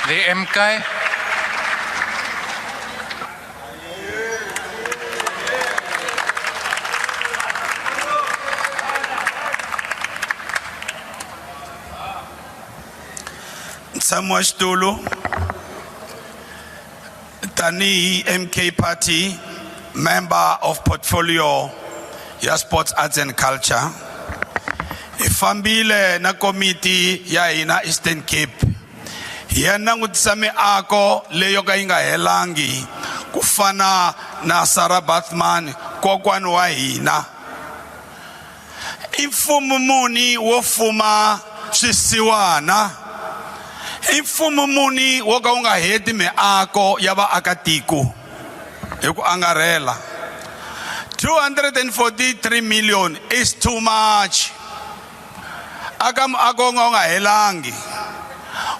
The MK. Samuel Stulu, Tani MK Party, member of portfolio ya Sports, Arts and Culture. Ifambile na committee ya ina Eastern Cape. Yana ngutisa miako leyo ka inga helangi kufana na Sarah Bathman kokwani wa hina. Imfumo muni wo fuma swisiwana. Imfumo muni wo ka unga heti miako ya vaakatiko hi ku angarhela. 243 million is too much. Aka muako nga helangi.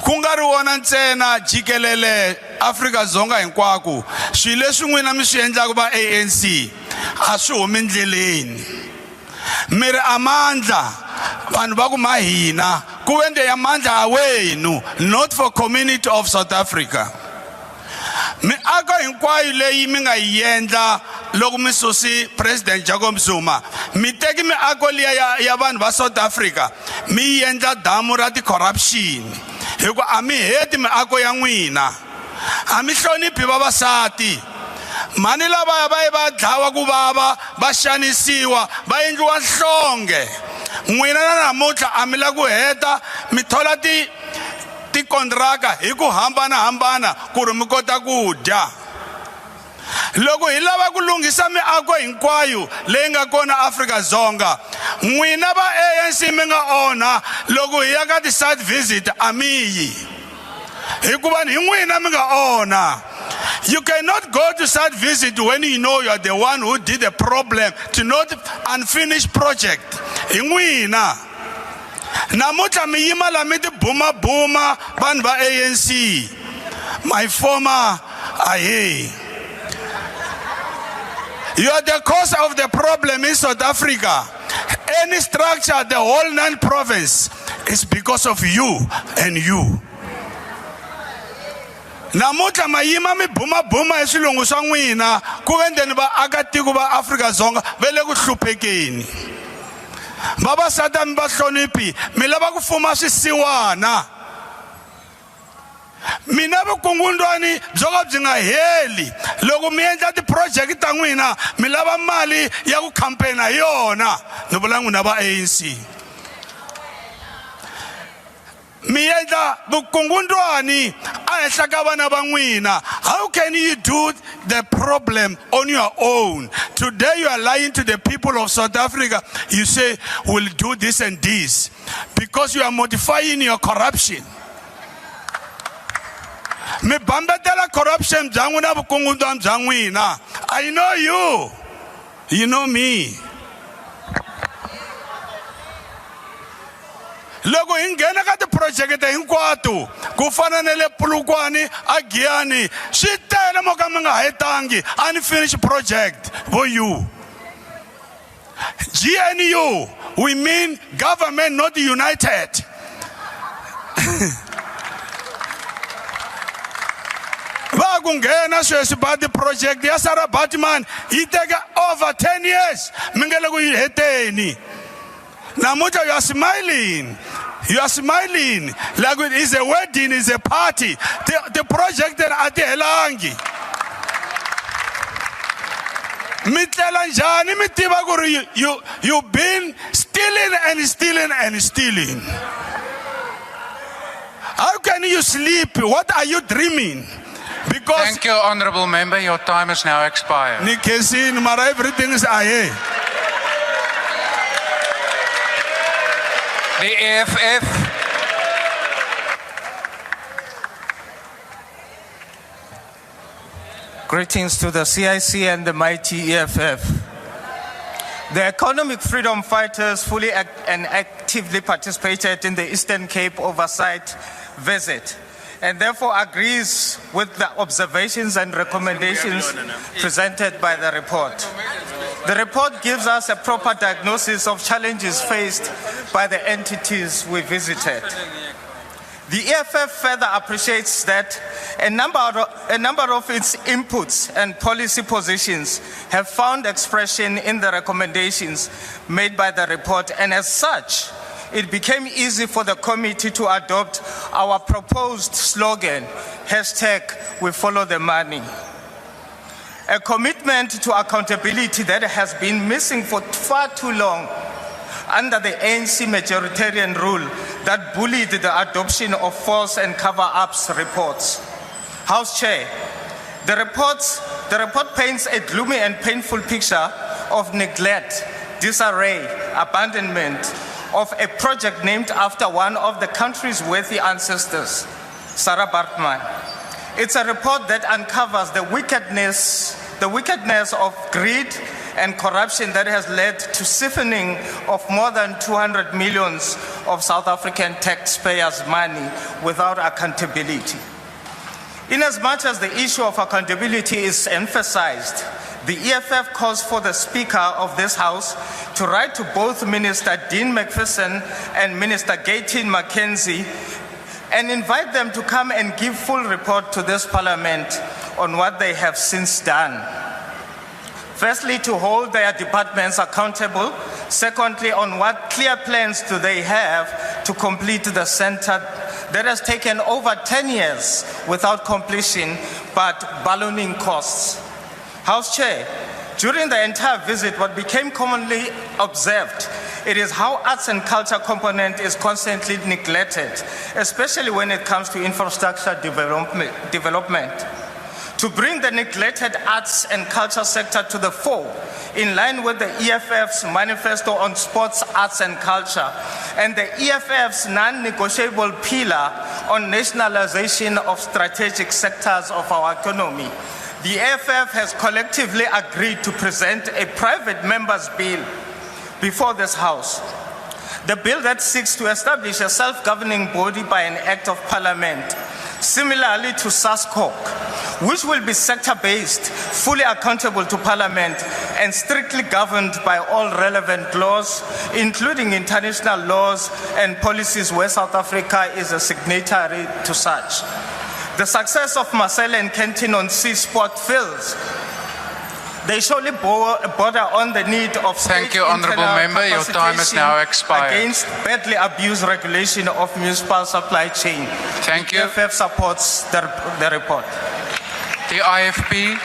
Kungari wona ntsena jikelele Afrika Dzonga hinkwako swile swin'wina mi swi endlaka va ANC a swi humi ndleleni. Miri amandla vanhu va ku mahina ku vende ya mandla wenu, not for community of South Africa. Miako hinkwayo leyi mi nga yendla loko mi susi President Jacob Zuma mi teki miako liya ya vanhu va South Africa mi yendla damu ra ti corruption. Hiku ami heti miako ya n'wina, ami hloniphi vavasati. Mani lava va dlawa ku vava va xanisiwa va endliwa nhlonge. N'wina na namuntlha ami la ku heta mi thola ti kontraka hi ku hambanahambana ku ri mi kota ku dya. Loko hi lava ku lunghisa miako hinkwayo leyi nga kona Afrika Dzonga, n'wina va ANC mi nga onha loko hi ya ka ti site visit amiyi hikuva hi n'wina mi nga onha. You cannot go to site visit when you know you are the one who did the problem to not unfinished project. Hi n'wina namuntlha mi yima la mi ti buma vanhu va ANC. My former aye. You are the cause of the problem in South Africa. Any structure, the whole non-province, is because of you and you. Namuntlha mayima mi buma hi swilungu swa n'wina ku vendeni vaakatiko va Afrika Dzonga va le ku hluphekeni. Vavasati mi va hloniphi mi lava ku fuma swisiwana. Mina vukungundwani byo ka byi nga heli loko mi endla ti-project ta n'wina mi lava mali ya ku campaign hi yona. Ni vula n'wina va ANC mi endla vukungundwani ehenhla ka vana va n'wina. How can you do the problem on your own? Today you are lying to the people of South Africa. You say we'll do this and this because you are modifying your corruption. Mi bambetela corruption bya n'wina vukungundwani bya n'wina. I know you. You know me. Loko hi nghena ka ti-project hinkwato ku fana na le Polokwane a Giyani swi tele mo ka mi nga hetangi unfinished project for you. GNU, we mean government not united. Va ku nghena sweswi ba ti-project ya Sarah Bathman yi teka over 10 years mi nge le ku yi heteni. Namuntlha you are smiling. You are smiling like it is a wedding, is a party. The project are ti helangi. Mi tlela njhani mi tiva ku ri you've been stealing and stealing and stealing. How can you sleep? What are you dreaming? Because Thank you, honourable member. Your time has now expired. ni kesin mara everything is aye. The EFF. Greetings to the CIC and the mighty EFF. The economic freedom fighters fully and actively participated in the Eastern Cape oversight visit and therefore agrees with the observations and recommendations presented by the report. The report gives us a proper diagnosis of challenges faced by the entities we visited. The EFF further appreciates that a number of its inputs and policy positions have found expression in the recommendations made by the report, and as such, it became easy for the committee to adopt our proposed slogan, #We follow the money. A commitment to accountability that has been missing for far too long under the ANC majoritarian rule that bullied the adoption of false and cover-ups reports. House Chair, the report paints a gloomy and painful picture of neglect, disarray, abandonment of a project named after one of the country's worthy ancestors, Sarah Baartman. It's a report that uncovers the wickedness of greed and corruption that has led to siphoning of more than 200 million of South African taxpayers' money without accountability. Inasmuch as the issue of accountability is emphasized, the EFF calls for the Speaker of this House to write to both Minister Dean McPherson and Minister Gayton McKenzie and invite them to come and give full report to this Parliament on what they have since done. Firstly, to hold their departments accountable. Secondly, on what clear plans do they have to complete the center that has taken over 10 years without completion but ballooning costs. House Chair, during the entire visit, what became commonly observed, it is how arts and culture component is constantly neglected, especially when it comes to infrastructure development. To bring the neglected arts and culture sector to the fore, in line with the EFF's manifesto on sports, arts and culture, and the EFF's non-negotiable pillar on nationalization of strategic sectors of our economy, the EFF has collectively agreed to present a private member's bill before this House. The bill that seeks to establish a self-governing body by an act of parliament, similarly to SASCOC, which will be sector-based, fully accountable to Parliament, and strictly governed by all relevant laws, including international laws and policies where South Africa is a signatory to such. The success of Marcel and Kenton on sea sport fields, they surely border on the need of Thank you, Honourable Member. Your time has now expired. Against badly abused regulation of municipal supply chain. Thank you. EFF supports the report. The IFP.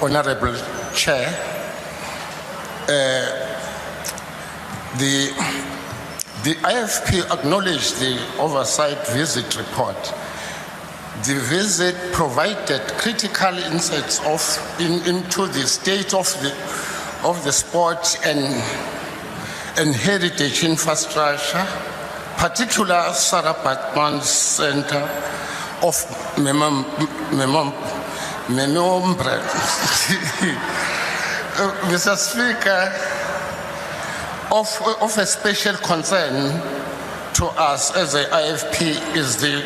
Honourable Chair, the IFP acknowledged the oversight visit report. The visit provided critical insights into the state of the sport and heritage infrastructure, particularly Sarah Baartman's Center of Remembrance. Mr. Speaker, of a special concern to us as the IFP is the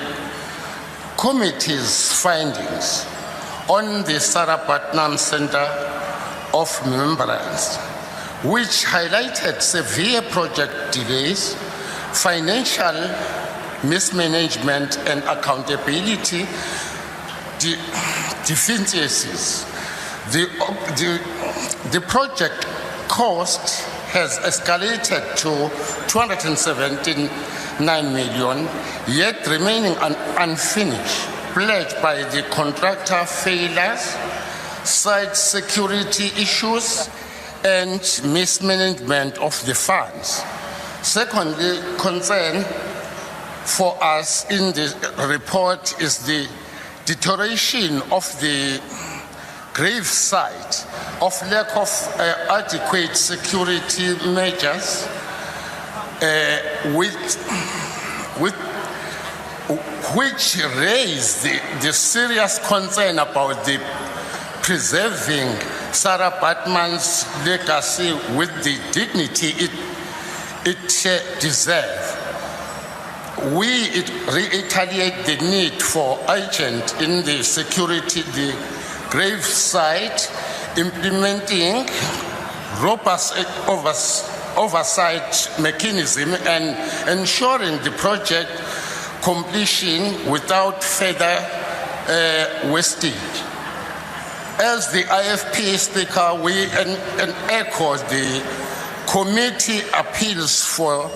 committee's findings on the Sarah Baartman Center of Remembrance, which highlighted severe project delays, financial mismanagement and accountability deficiencies. The project cost has escalated to 279 million, yet remaining unfinished, plagued by the contractor failures, site security issues, and mismanagement of the funds. Secondly, concern for us in the report is the deterioration of the grave site, of lack of adequate security measures, which raise the serious concern about the preserving Sarah Baartman's legacy with the dignity it deserves. we reiterate the need for urgent in the security, the gravesite, implementing robust oversight mechanism and ensuring the project completion without further wastage. As the IFP Speaker, we echo the committee appeals for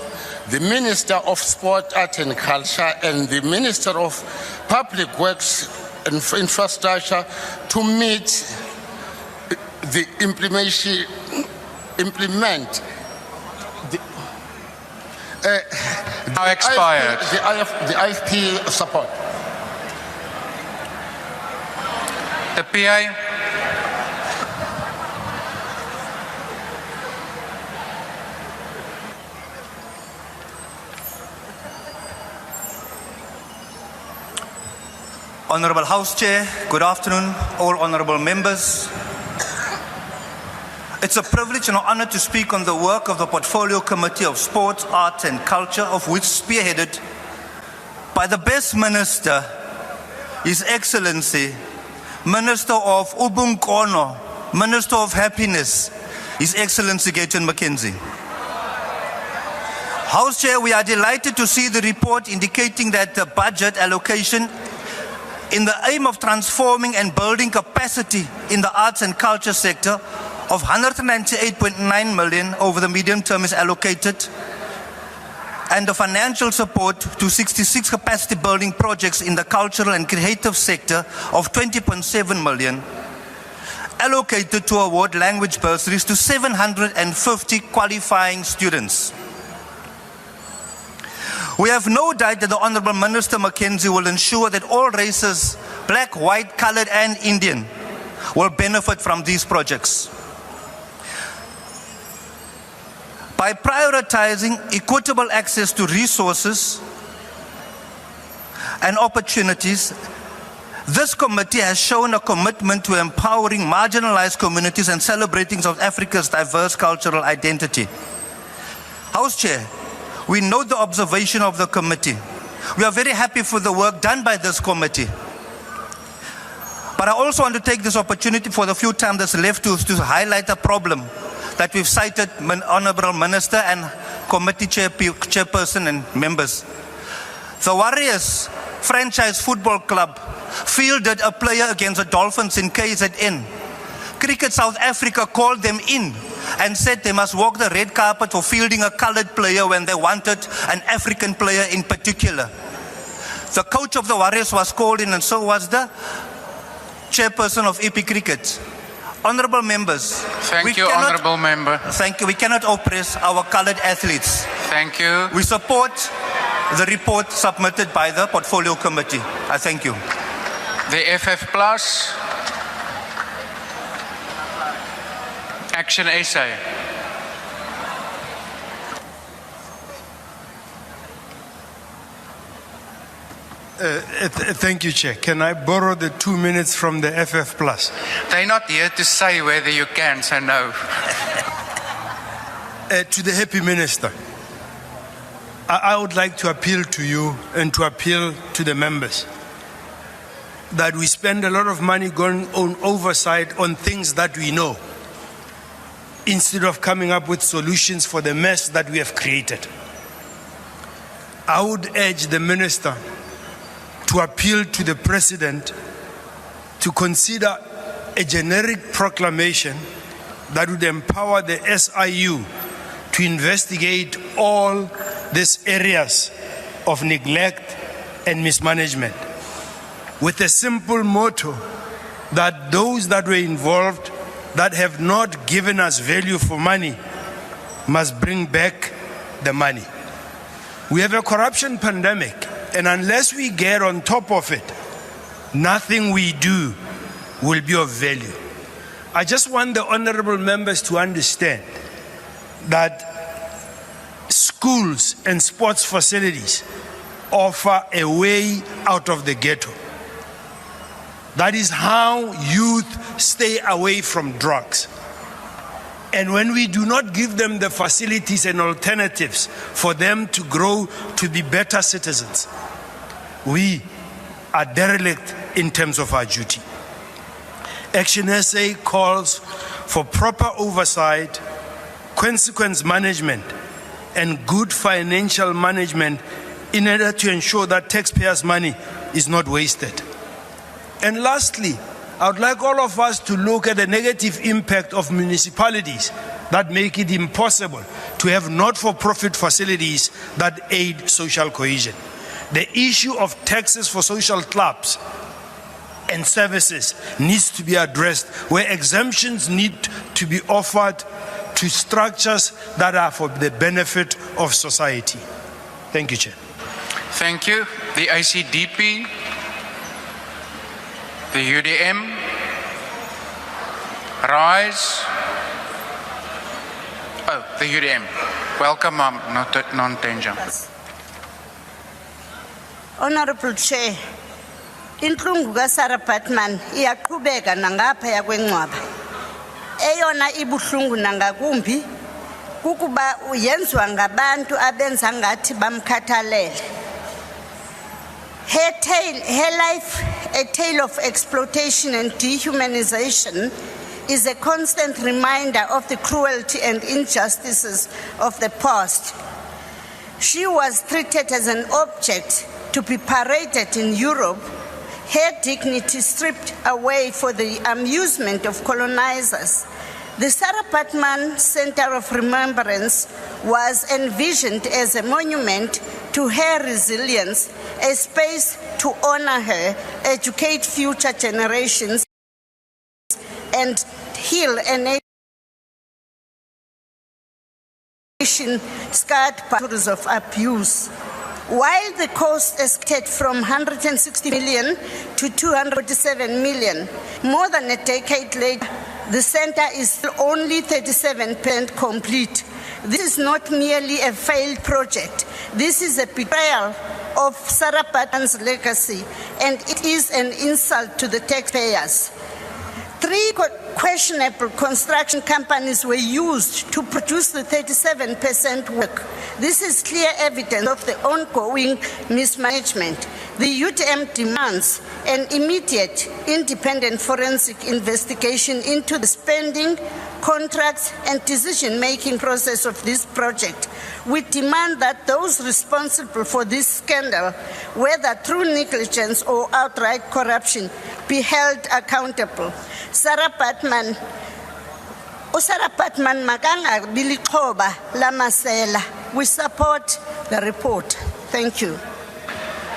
the Minister of Sport, Art and Culture and the Minister of Public Works and Infrastructure to meet the implement Now expired. the IFP support. The PA. Honorable House Chair, good afternoon, all honorable members. It's a privilege and an honor to speak on the work of the Portfolio Committee of Sports, Arts and Culture, of which spearheaded by the best minister, His Excellency, Minister of Ubunkono, Minister of Happiness, His Excellency Gayton McKenzie. House Chair, we are delighted to see the report indicating that the budget allocation in the aim of transforming and building capacity in the arts and culture sector of 198.9 million over the medium term is allocated, and the financial support to 66 capacity building projects in the cultural and creative sector of 20.7 million allocated to award language bursaries to 750 qualifying students. We have no doubt that the Honourable Minister Mackenzie will ensure that all races, black, white, coloured and Indian, will benefit from these projects. By prioritizing equitable access to resources and opportunities, this committee has shown a commitment to empowering marginalized communities and celebrating South Africa's diverse cultural identity. House Chair, we note the observation of the committee. We are very happy for the work done by this committee. But I also want to take this opportunity for the few time that's left to highlight a problem that we've cited, Honourable Minister and Committee Chairperson and members. The Warriors franchise football club fielded a player against the Dolphins in KZN. Cricket South Africa called them in and said they must walk the red carpet for fielding a coloured player when they wanted an African player in particular. The coach of the Warriors was called in and so was the chairperson of EP Cricket. Honourable members. Thank you, honourable member. Thank you. We cannot oppress our coloured athletes. Thank you. We support the report submitted by the Portfolio Committee. I thank you. The FF Plus. Action essay. Thank you, Chair. Can I borrow the 2 minutes from the FF Plus? They're not here to say whether you can, so no. To the happy minister, I would like to appeal to you and to appeal to the members that we spend a lot of money going on oversight on things that we know, instead of coming up with solutions for the mess that we have created. I would urge the minister to appeal to the president to consider a generic proclamation that would empower the SIU to investigate all these areas of neglect and mismanagement, with a simple motto that those that were involved that have not given us value for money must bring back the money. We have a corruption pandemic, and unless we get on top of it, nothing we do will be of value. I just want the honorable members to understand that schools and sports facilities offer a way out of the ghetto. That is how youth stay away from drugs. And when we do not give them the facilities and alternatives for them to grow to be better citizens, we are derelict in terms of our duty. Action SA calls for proper oversight, consequence management, and good financial management in order to ensure that taxpayers' money is not wasted. And lastly, I would like all of us to look at the negative impact of municipalities that make it impossible to have not-for-profit facilities that aid social cohesion. The issue of taxes for social clubs and services needs to be addressed, where exemptions need to be offered to structures that are for the benefit of society. Thank you, Chair. Thank you. The ACDP, the UDM, Rise. Oh, the UDM. Welcome, non-tenure. Honorable Chair, inhlungu kaSarah Baartman iyaqhubeka nangaphaya kwencwaba. Eyona ibuhlungu nangakumbi kukuba yenziwa ngabantu abenza ngathi bamkhathalele. Her life, a tale of exploitation and dehumanization, is a constant reminder of the cruelty and injustices of the past. She was treated as an object to be paraded in Europe, her dignity stripped away for the amusement of colonizers. The Sarah Baartman Center of Remembrance was envisioned as a monument to her resilience, a space to honor her, educate future generations, and heal a nation scarred by years of abuse. While the cost escalated from 160 million to 247 million, more than a decade later, the center is still only 37% complete. This is not merely a failed project. This is a betrayal of Sarah Baartman's legacy, and it is an insult to the taxpayers. 3 questionable construction companies were used to produce the 37% work. This is clear evidence of the ongoing mismanagement. The UTM demands an immediate independent forensic investigation into the spending, contracts, and decision-making process of this project. We demand that those responsible for this scandal, whether through negligence or outright corruption, be held accountable. Sarah Baartman makanga bilixhoba lamasela. We support the report. Thank you.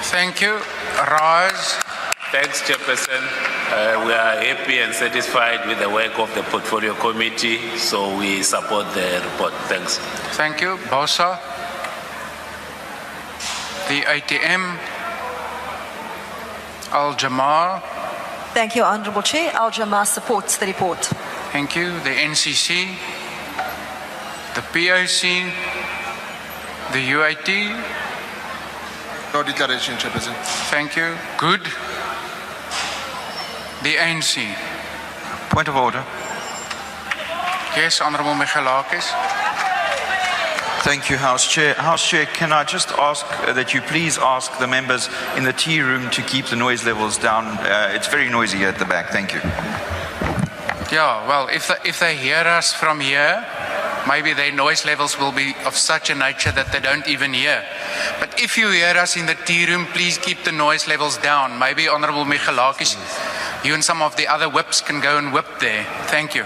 Thank you. Rise. Thanks, Chairperson. We are happy and satisfied with the work of the Portfolio Committee, so we support the report. Thanks. Thank you. Bosa. The ATM. Al-Jamal. Thank you, Honourable Chair. Al-Jamal supports the report. Thank you. The NCC. The POC. The UIT. No declaration, Chairperson. Thank you. Good. The ANC. Point of order. Yes, Honourable Michalakis. Thank you, House Chair. House Chair, can I just ask that you please ask the members in the tea room to keep the noise levels down? It's very noisy here at the back. Thank you. Yeah, well, if they hear us from here, maybe their noise levels will be of such a nature that they don't even hear. But if you hear us in the tea room, please keep the noise levels down. Maybe Honourable Michalakis, you and some of the other whips can go and whip there. Thank you.